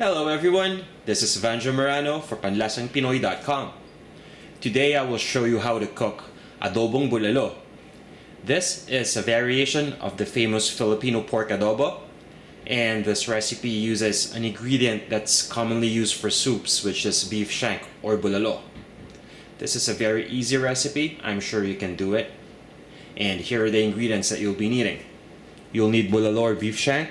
Hello everyone, this is Vanja Morano for PanlasangPinoy.com. Today I will show you how to cook Adobong Bulalo. This is a variation of the famous Filipino pork adobo, and this recipe uses an ingredient that's commonly used for soups, which is beef shank or bulalo. This is a very easy recipe, I'm sure you can do it. And here are the ingredients that you'll be needing. You'll need bulalo or beef shank.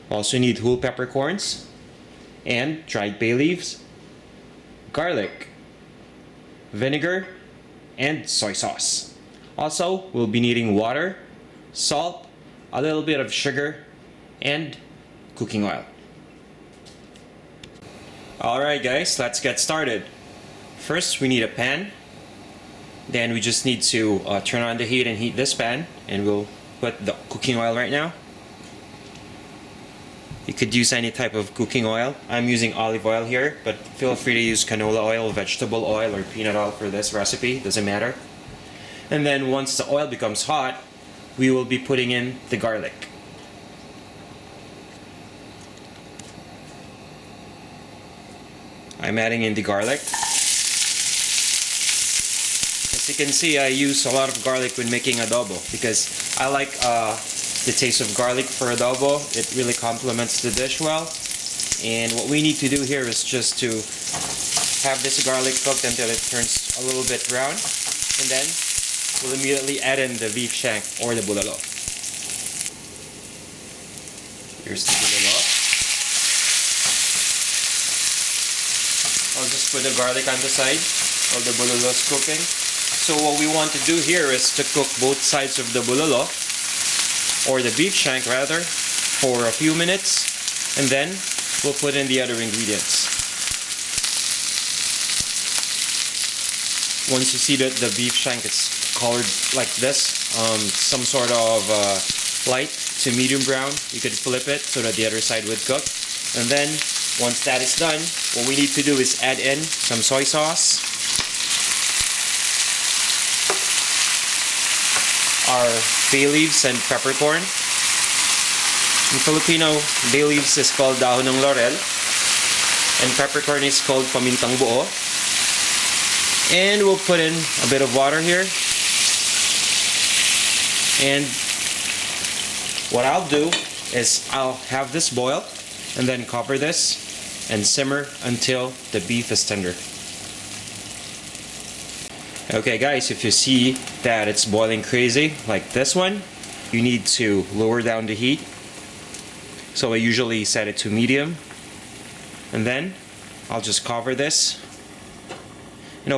Also need whole peppercorns and dried bay leaves, garlic, vinegar, and soy sauce. Also, we'll be needing water, salt, a little bit of sugar, and cooking oil. Alright guys, let's get started. First, we need a pan. Then we just need to turn on the heat and heat this pan, and we'll put the cooking oil right now. You could use any type of cooking oil. I'm using olive oil here, but feel free to use canola oil, vegetable oil, or peanut oil for this recipe, doesn't matter. And then once the oil becomes hot, we will be putting in the garlic. I'm adding in the garlic. As you can see, I use a lot of garlic when making adobo because I like the taste of garlic for adobo. It really complements the dish well. And what we need to do here is just to have this garlic cooked until it turns a little bit brown, and then we'll immediately add in the beef shank or the bulalo. Here's the bulalo. I'll just put the garlic on the side while the bulalo is cooking. So what we want to do here is to cook both sides of the bulalo, or the beef shank rather, for a few minutes, and then we'll put in the other ingredients. Once you see that the beef shank is colored like this, some sort of light to medium brown, you could flip it so that the other side would cook. And then once that is done, what we need to do is add in some soy sauce, our bay leaves and peppercorn. In Filipino, bay leaves is called dahon ng laurel, and peppercorn is called pamintang buo. And we'll put in a bit of water here. And what I'll do is I'll have this boil and then cover this and simmer until the beef is tender. Okay guys, if you see that it's boiling crazy like this one, you need to lower down the heat. So I usually set it to medium, and then I'll just cover this,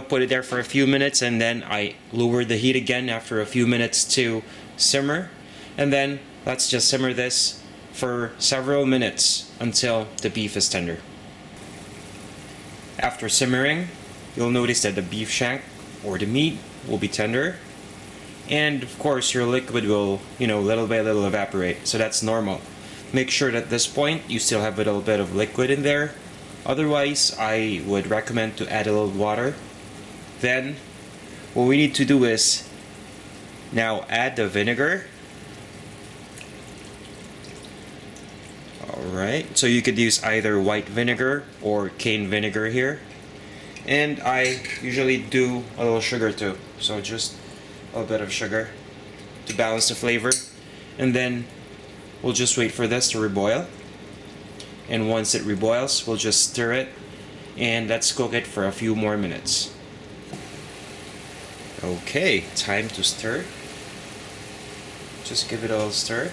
put it there for a few minutes, and then I lower the heat again after a few minutes to simmer, and then let's just simmer this for several minutes until the beef is tender. After simmering, you'll notice that the beef shank or the meat will be tender, and of course your liquid will, little by little evaporate, so that's normal. Make sure that at this point you still have a little bit of liquid in there. Otherwise, I would recommend to add a little water. Then what we need to do is now add the vinegar. Alright, so you could use either white vinegar or cane vinegar here. And I usually do a little sugar too, so just a bit of sugar to balance the flavor. And then we'll just wait for this to reboil. And once it reboils, we'll just stir it and let's cook it for a few more minutes. Okay, time to stir. Just give it a little stir.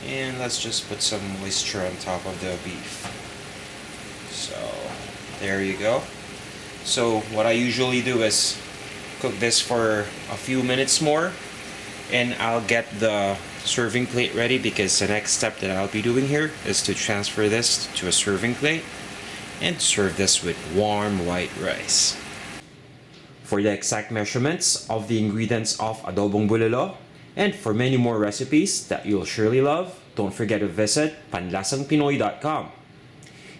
And let's just put some moisture on top of the beef. So there you go. So what I usually do is cook this for a few minutes more, and I'll get the serving plate ready because the next step that I'll be doing here is to transfer this to a serving plate and serve this with warm white rice. For the exact measurements of the ingredients of Adobong Bulalo, and for many more recipes that you'll surely love, don't forget to visit PanlasangPinoy.com.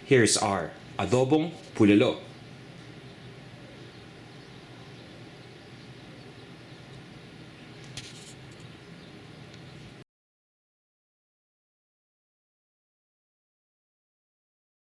Here's our Adobong Bulalo.